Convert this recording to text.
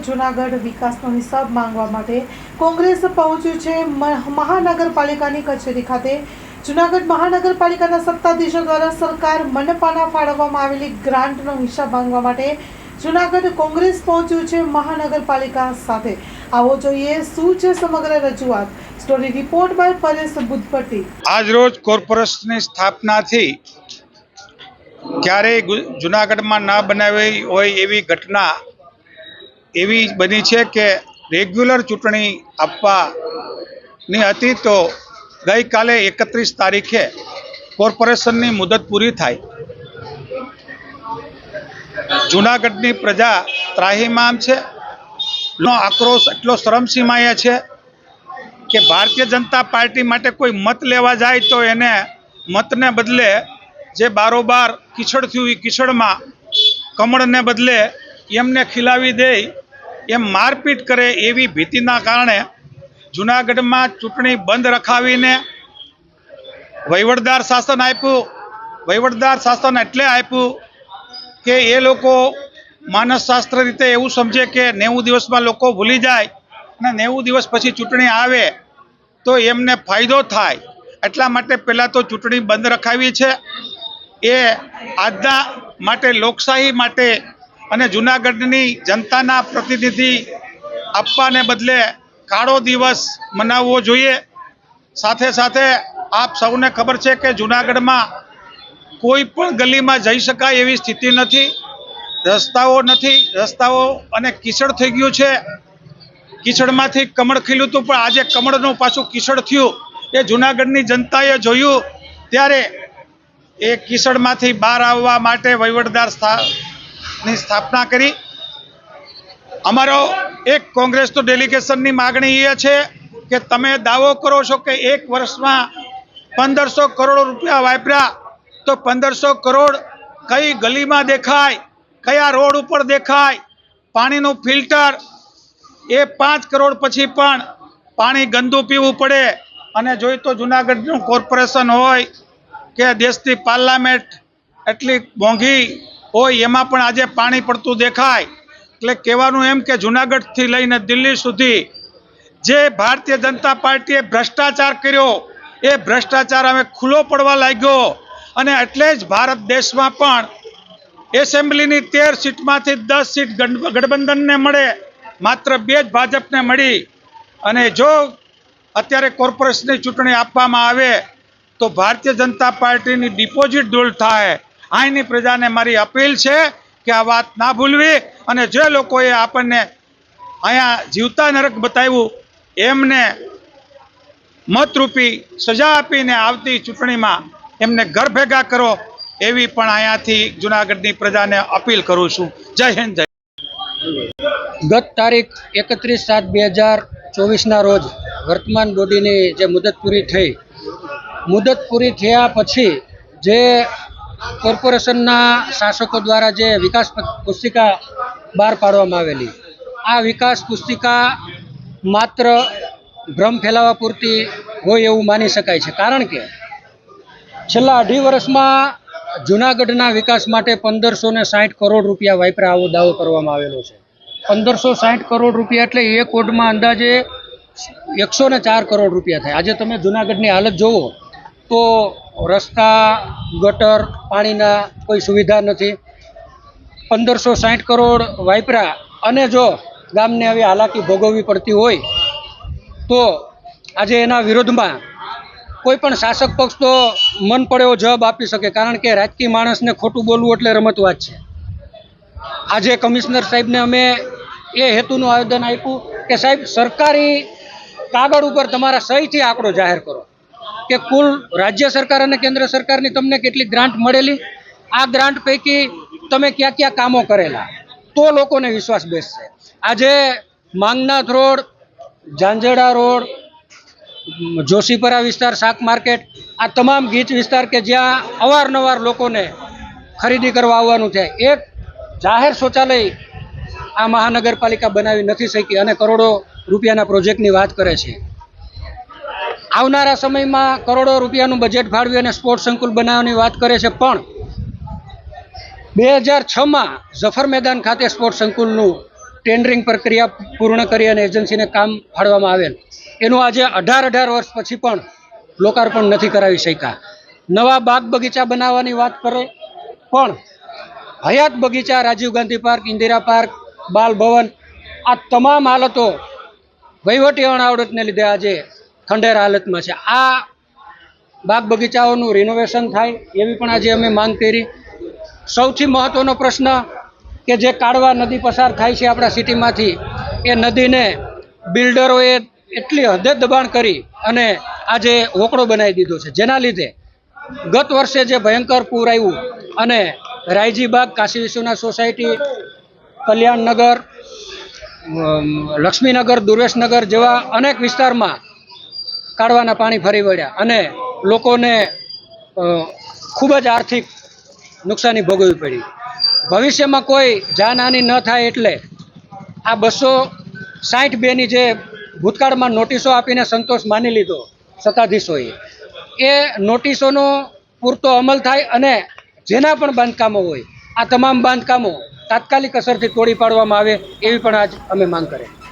જૂનાગઢ વિકાસનો હિસાબ માંગવા માટે કોંગ્રેસ પહોંચ્યું છે મહાનગરપાલિકાની કચેરી ખાતે। જૂનાગઢ મહાનગરપાલિકાના સત્તાધીશો દ્વારા સરકાર મનપાના ફાળવવામાં આવેલી ગ્રાન્ટનો હિસાબ માંગવા માટે જૂનાગઢ કોંગ્રેસ પહોંચ્યું છે મહાનગરપાલિકા સાથે। આવો જોઈએ શું છે સમગ્ર રજૂઆત। Story report by Paresh Buddhapatti. આજ રોજ કોર્પોરેશનની સ્થાપનાથી ક્યારેય જૂનાગઢમાં ના બનાવી હોય એવી ઘટના એવી બની છે કે રેગ્યુલર ચૂંટણી આપવાની હતી તો ગઈકાલે 31 તારીખે કોર્પોરેશનની મુદત પૂરી થાય। જૂનાગઢની પ્રજા ત્રાહિમામ છે। નો આક્રોશ એટલો શરમસીમાએ છે કે ભારતીય જનતા પાર્ટી માટે કોઈ મત લેવા જાય તો એને મતને બદલે જે બારોબાર કીચડ થયું એ કીચડમાં કમળને બદલે એમને ખીલાવી દે એમ મારપીટ કરે એવી ભીતિના કારણે જૂનાગઢમાં ચૂંટણી બંધ રખાવીને વહીવટદાર શાસન આપ્યું। વહીવટદાર શાસન એટલે આપ્યું કે એ લોકો માનસશાસ્ત્ર રીતે એવું સમજે કે 90 દિવસમાં લોકો ભૂલી જાય અને 90 દિવસ પછી ચૂંટણી આવે તો એમને ફાયદો થાય એટલા માટે પહેલાં તો ચૂંટણી બંધ રખાવી છે। એ આજના માટે લોકશાહી માટે અને જૂનાગઢની જનતાના પ્રતિનિધિ આપવાને બદલે કાળો દિવસ મનાવવો જોઈએ। સાથે સાથે આપ સૌને ખબર છે કે જૂનાગઢમાં કોઈ પણ ગલીમાં જઈ શકાય એવી સ્થિતિ નથી। રસ્તાઓ નથી, રસ્તાઓ અને કીચડ થઈ ગયું છે। કીચડમાંથી કમળ ખીલ્યું હતું પણ આજે કમળનું પાછું કીચડ થયું એ જૂનાગઢની જનતાએ જોયું ત્યારે એ કીચડમાંથી બહાર આવવા માટે વહીવટદારની સ્થાપના કરી। અમારો એક કોંગ્રેસનું ડેલિગેશનની માગણી એ છે કે તમે દાવો કરો છો કે 1 વર્ષમાં 1500 કરોડ રૂપિયા વાપર્યા તો 1500 કરોડ કઈ ગલીમાં દેખાય, કયા રોડ ઉપર દેખાય, પાણીનું ફિલ્ટર એ 5 કરોડ પછી પણ પાણી ગંદુ પીવું પડે અને જોઈ તો જૂનાગઢનું કોર્પોરેશન હોય કે દેશની પાર્લામેન્ટ એટલી મોંઘી હોય એમાં પણ આજે પાણી પડતું દેખાય। એટલે કહેવાનું એમ કે જૂનાગઢથી લઈને દિલ્હી સુધી જે ભારતીય જનતા પાર્ટીએ ભ્રષ્ટાચાર કર્યો એ ભ્રષ્ટાચાર હવે ખુલ્લો પડવા લાગ્યો અને એટલે જ ભારત દેશમાં પણ એસેમ્બલીની 13 સીટમાંથી 10 સીટ ગઠબંધનને મળે, માત્ર 2 જ ભાજપને મળી। અને જો અત્યારે કોર્પોરેશનની ચૂંટણી આપવામાં આવે તો ભારતીય જનતા પાર્ટીની ડિપોઝિટ દૂર થાય। અહીંની પ્રજાને મારી અપીલ છે કે આ વાત ના ભૂલવી અને જે લોકોએ આપણને અહીંયા જીવતા નરક બતાવ્યું એમને મતરૂપી સજા આપીને આવતી ચૂંટણીમાં એમને ઘર ભેગા કરો એવી પણ અહીંયાથી જૂનાગઢની પ્રજાને અપીલ કરું છું। જય હિન્દ, જય। ગત તારીખ 31/7/2024ના રોજ વર્તમાન બોડીની જે મુદત પૂરી થઈ, મુદત પૂરી થયા પછી જે કોર્પોરેશનના શાસકો દ્વારા જે વિકાસ પુસ્તિકા બહાર પાડવામાં આવેલી, આ વિકાસ પુસ્તિકા માત્ર ભ્રમ ફેલાવવા પૂરતી હોય એવું માની શકાય છે। કારણ કે છેલ્લા 2.5 વર્ષમાં જૂનાગઢના વિકાસ માટે 1560 કરોડ રૂપિયા વાપર્યા આવો દાવો કરવામાં આવેલો છે। 1560 કરોડ રૂપિયા એટલે એક વોર્ડમાં અંદાજે 104 કરોડ રૂપિયા થાય। આજે તમે જૂનાગઢની હાલત જોવો તો રસ્તા, ગટર, પાણીના કોઈ સુવિધા નથી। 1560 કરોડ વાપર્યા અને જો ગામને આવી હાલાકી ભોગવવી પડતી હોય તો આજે એના વિરોધમાં કોઈ પણ શાસક પક્ષ તો મન પડે એવો જવાબ આપી શકે। કારણ કે રાજકીય માણસને ખોટું બોલવું એટલે રમતવાત છે। આજે કમિશનર સાહેબને અમે એ હેતુનું આવેદન આપ્યું કે સાહેબ સરકારી કાગળ ઉપર તમારા સહીથી આંકડો જાહેર કરો કે કુલ રાજ્ય સરકાર અને કેન્દ્ર સરકારની તમને કેટલી ગ્રાન્ટ મળેલી, આ ગ્રાન્ટ પૈકી તમે ક્યાં ક્યાં કામો કરેલા, તો લોકોને વિશ્વાસ બેસશે। આજે માંગનાથ રોડ, ઝાંઝેડા રોડ, જોશીપરા વિસ્તાર, શાક માર્કેટ, આ તમામ ગીચ વિસ્તાર કે જ્યાં અવારનવાર લોકોને ખરીદી કરવા આવવાનું છે, એક જાહેર શૌચાલય આ મહાનગરપાલિકા બનાવી નથી શકી અને કરોડો રૂપિયાના પ્રોજેક્ટની વાત કરે છે। આવનારા સમયમાં કરોડો રૂપિયાનું બજેટ ફાળવી અને સ્પોર્ટ્સ સંકુલ બનાવવાની વાત કરે છે, પણ 2006માં ઝફર મેદાન ખાતે સ્પોર્ટ્સ સંકુલનું ટેન્ડરિંગ પ્રક્રિયા પૂર્ણ કરી અને એજન્સીને કામ ફાળવામાં આવેલ એનું આજે 18 વર્ષ પછી પણ લોકાર્પણ નથી કરાવી શક્યા. નવા બાગ બગીચા બનાવવાની વાત કરે પણ હયાત બગીચા, રાજીવ ગાંધી પાર્ક, ઇન્દિરા પાર્ક, બાલ ભવન, આ તમામ હાલતો વહીવટી અણાવડતને લીધે આજે ખંડેર હાલતમાં છે. આ બાગ બગીચાઓનું રિનોવેશન થાય એવી પણ આજે અમે માંગ કરી. સૌથી મહત્વનો પ્રશ્ન કે જે કાળવા નદી પસાર થાય છે આપણા સિટીમાંથી, એ નદીને બિલ્ડરોએ એટલી હદે દબાણ કરી અને આજે હોકળો બનાવી દીધો છે, જેના લીધે ગત વર્ષે જે ભયંકર પૂર આવ્યું અને રાયજીબાગ, કાશી વિશ્વનાથ સોસાયટી, કલ્યાણનગર, લક્ષ્મીનગર, દુર્વેશનગર જેવા અનેક વિસ્તારમાં કાળવાના પાણી ફરી વળ્યા અને લોકોને ખૂબ જ આર્થિક નુકસાની ભોગવવી પડી. ભવિષ્યમાં કોઈ જાનહાનિ ન થાય એટલે આ 262ની જે ભૂતકાળમાં નોટિસો આપીને સંતોષ માની લીધો સત્તાધીશોએ, એ નોટિસોનો પૂરતો અમલ થાય અને જેના પણ બાંધકામો હોય આ તમામ બાંધકામો તાત્કાલિક અસરથી તોડી પાડવામાં આવે એવી પણ આજ અમે માંગ કરી.